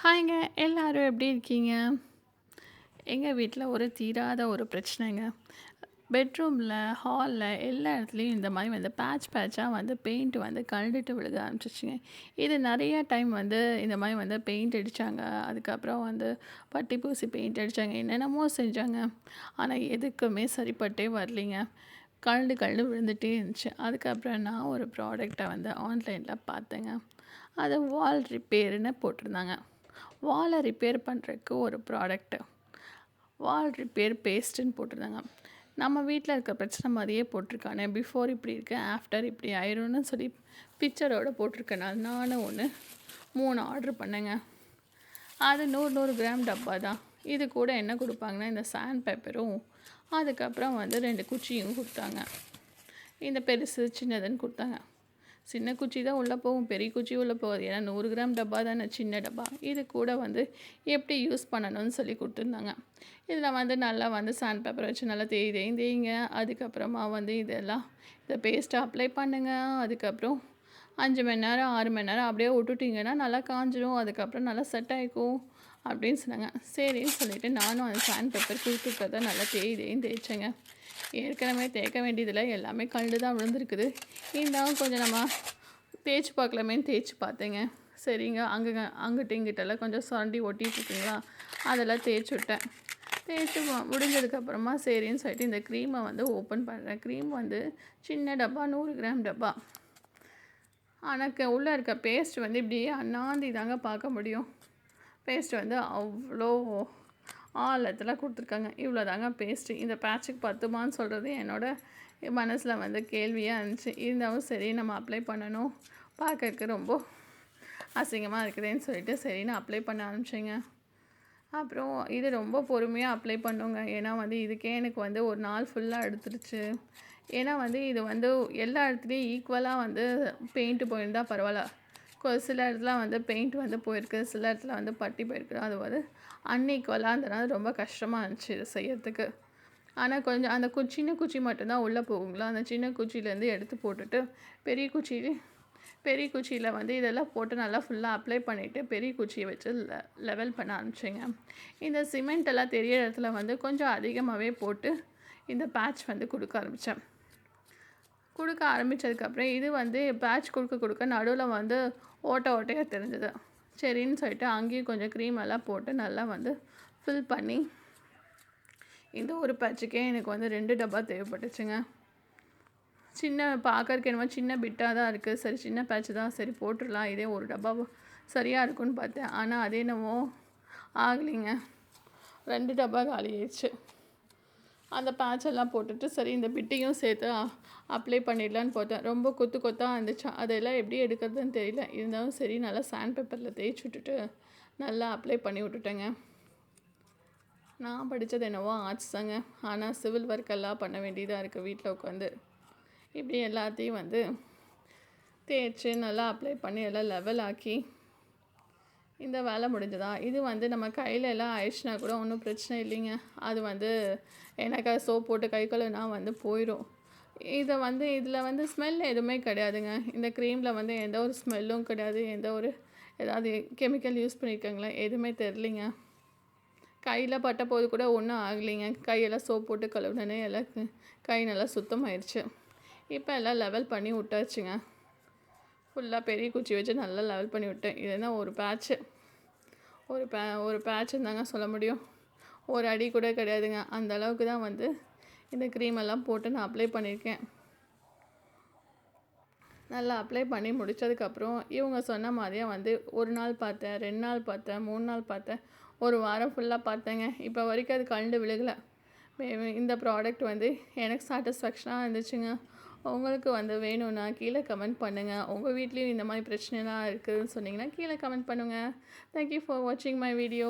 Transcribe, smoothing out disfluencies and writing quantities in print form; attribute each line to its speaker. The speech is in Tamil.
Speaker 1: ஹாய்ங்க. எல்லாரும் எப்படி இருக்கீங்க? எங்க வீட்ல ஒரு தீராத ஒரு பிரச்சனைங்க. பெட்ரூம்ல, ஹால்ல எல்லா இடத்துலயும் இந்த மாரி வந்து பேட்ச்சா வந்து பெயிண்ட் வந்து கழண்டுட்டு விழுக ஆரம்பிச்சுருச்சுங்க. இது நெறைய டைம் வந்து இந்த மாரி வந்து பெயிண்ட் அடிச்சாங்க. அதுக்கப்புறம் வந்து பட்டி பூசி பெயிண்ட் அடிச்சாங்க. என்னென்னமோ செஞ்சாங்க. ஆனா எதுக்குமே சரிப்பட்டே வரலைங்க. கழண்டு விழுந்துட்டே இருந்துச்சு. அதுக்கப்புறம் நான் ஒரு ப்ராடக்ட்ட வந்து ஆன்லைன்ல பார்த்தேங்க. அது வால் ரிப்பேர்ன்னு போட்டிருந்தாங்க. வால ரிப்பேர் பண்ணுறதுக்கு ஒரு ப்ராடக்ட்டு. வால் ரிப்பேர் பேஸ்ட்டுன்னு போட்டிருந்தாங்க. நம்ம வீட்ல இருக்க பிரச்சனை மாரியே போட்டிருக்கானே, பிஃபோர் இப்படி இருக்கு, ஆஃப்டர் இப்படி ஆயிரும்னு சொல்லி பிக்சரோட போட்டிருக்கனால நானும் ஒன்று 3 ஆர்டர் பண்ணேங்க. அது 100, 100 கிராம் டப்பா தான். இது கூட என்ன குடுப்பாங்கன்னா, இந்த சாண்ட் பேப்பரும், அதுக்கப்புறம் வந்து 2 குச்சியும் குடுத்தாங்க. இந்த பெருசு, சின்னதுன்னு குடுத்தாங்க. சின்ன குச்சி தான் உள்ளே போகும். பெரிய குச்சி உள்ளே போகாது. ஏன்னா 100 கிராம் டப்பா தானே, சின்ன டப்பா. இது கூட வந்து எப்படி யூஸ் பண்ணணும்னு சொல்லி குடுத்துருந்தாங்க. இதில் வந்து நல்லா வந்து சாண்ட் பேப்பர் வச்சு நல்லா தேய்ங்க. அதுக்கப்புறமா வந்து இதை பேஸ்ட்டை அப்ளை பண்ணுங்க. அதுக்கப்புறம் 5 மணி நேரம், 6 மணி நேரம் அப்படியே விட்டுட்டிங்கன்னா நல்லா காஞ்சிடும். அதுக்கப்புறம் நல்லா செட் ஆகிக்கும் அப்படின்னு சொன்னாங்க. சரின்னு சொல்லிட்டு நானும் அந்த சாண்ட் பேப்பர் குடுத்துருக்கறத நல்லா தேய்ன்னு தேய்ச்சேங்க. ஏற்கனவே தேய்க்க வேண்டியதில்ல, எல்லாமே கழண்டு தான் விழுந்திருக்குது. இருந்தாலும் கொஞ்சம் நம்ம தேய்ச்சு பார்க்கலாமேன்னு தேய்ச்சு பார்த்தேங்க. சரிங்க, அங்கிட்டு இங்கிட்டெல்லாம் கொஞ்சம் சுரண்டி ஒட்டிட்டு இருக்குங்களா, அதெல்லாம் தேய்ச்சி விட்டேன். தேய்ச்சி முடிஞ்சதுக்கப்புறமா சரின்னு சொல்லிட்டு இந்த க்ரீமை வந்து ஓப்பன் பண்ணுறேன். க்ரீம் வந்து சின்ன டப்பா, 100 கிராம் டப்பா. ஆனால் உள்ளே இருக்க பேஸ்ட் வந்து இப்படியே அண்ணாந்து தாங்க பார்க்க முடியும். பேஸ்ட் வந்து அவ்வளோ ஆழத்தில் கொடுத்துருக்காங்க. இவ்வளோ தாங்க பேஸ்ட்டு. இந்த பேட்சுக்கு பத்துமான்னு சொல்கிறது என்னோட மனசில் வந்து கேள்வியாக இருந்துச்சு. இருந்தாலும் சரி, நம்ம அப்ளை பண்ணணும். பார்க்கறக்கு ரொம்ப அசிங்கமாக இருக்குதுன்னு சொல்லிட்டு சரி நான் அப்ளை பண்ண ஆரம்பிச்சேங்க. அப்புறம் இது ரொம்ப பொறுமையாக அப்ளை பண்ணுங்க. ஏன்னா வந்து இதுக்கே எனக்கு வந்து ஒரு நாள் ஃபுல்லாக எடுத்துருச்சு. ஏன்னா வந்து இது வந்து எல்லா இடத்துலையும் ஈக்குவலாக வந்து பெயிண்ட்டு போயிருந்தா பரவாயில்ல. சில இடத்துல வந்து பெயிண்ட் வந்து போயிருக்கு, சில இடத்துல வந்து பட்டி போயிருக்கு. அது வந்து அன்ஈக்குவலாக இருந்தனால ரொம்ப கஷ்டமாக இருந்துச்சு இதை செய்யறதுக்கு. ஆனால் கொஞ்சம் அந்த சின்ன குச்சி மட்டும்தான் உள்ளே போகுங்களா, அந்த சின்ன குச்சியிலேருந்து எடுத்து போட்டுட்டு பெரிய குச்சியில் வந்து இதெல்லாம் போட்டு நல்லா ஃபுல்லாக அப்ளை பண்ணிவிட்டு பெரிய குச்சியை வச்சு லெவல் பண்ண ஆரம்பிச்சேங்க. இந்த சிமெண்ட் எல்லாம் தெரியிற இடத்துல வந்து கொஞ்சம் அதிகமாகவே போட்டு இந்த பேட்ச் வந்து கொடுக்க ஆரம்பித்ததுக்கப்புறம் இது வந்து பேட்ச் கொடுக்க நடுவில் வந்து ஓட்டையாக தெரிஞ்சது. சரின்னு சொல்லிட்டு அங்கேயும் கொஞ்சம் க்ரீம் எல்லாம் போட்டு நல்லா வந்து ஃபில் பண்ணி இந்த ஒரு பேட்சுக்கே எனக்கு வந்து 2 டப்பா தேவைப்பட்டுச்சுங்க. பார்க்கறக்கு என்னமோ சின்ன பிட்டாக தான் இருக்குது. சரி, சின்ன பேட்ச் தான், சரி போட்டுடலாம், இதே ஒரு டப்பா சரியாக இருக்குன்னு பார்த்தேன். ஆனால் அதே என்னமோ ஆகலைங்க. 2 டப்பா காலி ஆயிடுச்சு. அந்த பேட்செல்லாம் போட்டுட்டு சரி இந்த பிட்டையும் சேர்த்து அப்ளை பண்ணிடலான்னு பார்த்தேன். ரொம்ப கொத்தாக இருந்துச்சு. அதெல்லாம் எப்படி எடுக்கிறதுன்னு தெரியல. இருந்தாலும் சரி நல்லா சாண்ட் பேப்பரில் தேய்ச்சி விட்டுட்டு நல்லா அப்ளை பண்ணி விட்டுட்டேங்க. நான் படித்தது என்னவோ ஆர்ட்ஸ் தாங்க. ஆனால் சிவில் ஒர்க்கெல்லாம் பண்ண வேண்டியதாக இருக்குது வீட்டில் உட்காந்து. இப்படி எல்லாத்தையும் வந்து தேய்ச்சி நல்லா அப்ளை பண்ணி எல்லாம் லெவல் ஆக்கி இந்த வேலை முடிஞ்சதா. இது வந்து நம்ம கையில் எல்லாம் ஆயிடுச்சுனா கூட ஒன்றும் பிரச்சனை இல்லைங்க. அது வந்து எனக்கு சோப் போட்டு கை கழுவினா வந்து போயிடும். இதில் வந்து ஸ்மெல் எதுவுமே கிடையாதுங்க. இந்த க்ரீமில் வந்து எந்த ஒரு ஸ்மெல்லும் கிடையாது. ஏதாவது கெமிக்கல் யூஸ் பண்ணியிருக்காங்களா எதுவுமே தெரிலிங்க. கையில் பட்ட போது கூட ஒன்றும் ஆகலைங்க. கையெல்லாம் சோப் போட்டு கழுவுனே எல்லாம் கை நல்லா சுத்தமாயிடுச்சு. இப்போ எல்லாம் லெவல் பண்ணி விட்டாச்சுங்க. ஃபுல்லாக பெரிய குச்சி வச்சு நல்லா லெவல் பண்ணி விட்டேன். இதுதான் ஒரு பேட்ச்சு. ஒரு பேட்சுன்னு தாங்க சொல்ல முடியும். ஒரு அடி கூட கிடையாதுங்க. அந்த அளவுக்கு தான் வந்து இந்த க்ரீமெல்லாம் போட்டு நான் அப்ளை பண்ணியிருக்கேன். நல்லா அப்ளை பண்ணி முடித்ததுக்கப்புறம் இவங்க சொன்ன மாதிரியே வந்து 1 நாள் பார்த்தேன், 2 நாள் பார்த்தேன், 3 நாள் பார்த்தேன், 1 வாரம் ஃபுல்லாக பார்த்தேங்க. இப்போ வரைக்கும் அது கழண்டு விழுகலை. இந்த ப்ராடக்ட் வந்து எனக்கு சாட்டிஸ்ஃபேக்ஷனாக இருந்துச்சுங்க. உங்களுக்கு வந்து வேணும்னா கீழே கமெண்ட் பண்ணுங்கள். உங்கள் வீட்லேயும் இந்த மாதிரி பிரச்சனைலாம் இருக்குதுன்னு சொன்னீங்கன்னா கீழே கமெண்ட் பண்ணுங்கள். தேங்க்யூ ஃபார் வாட்சிங் மை வீடியோ.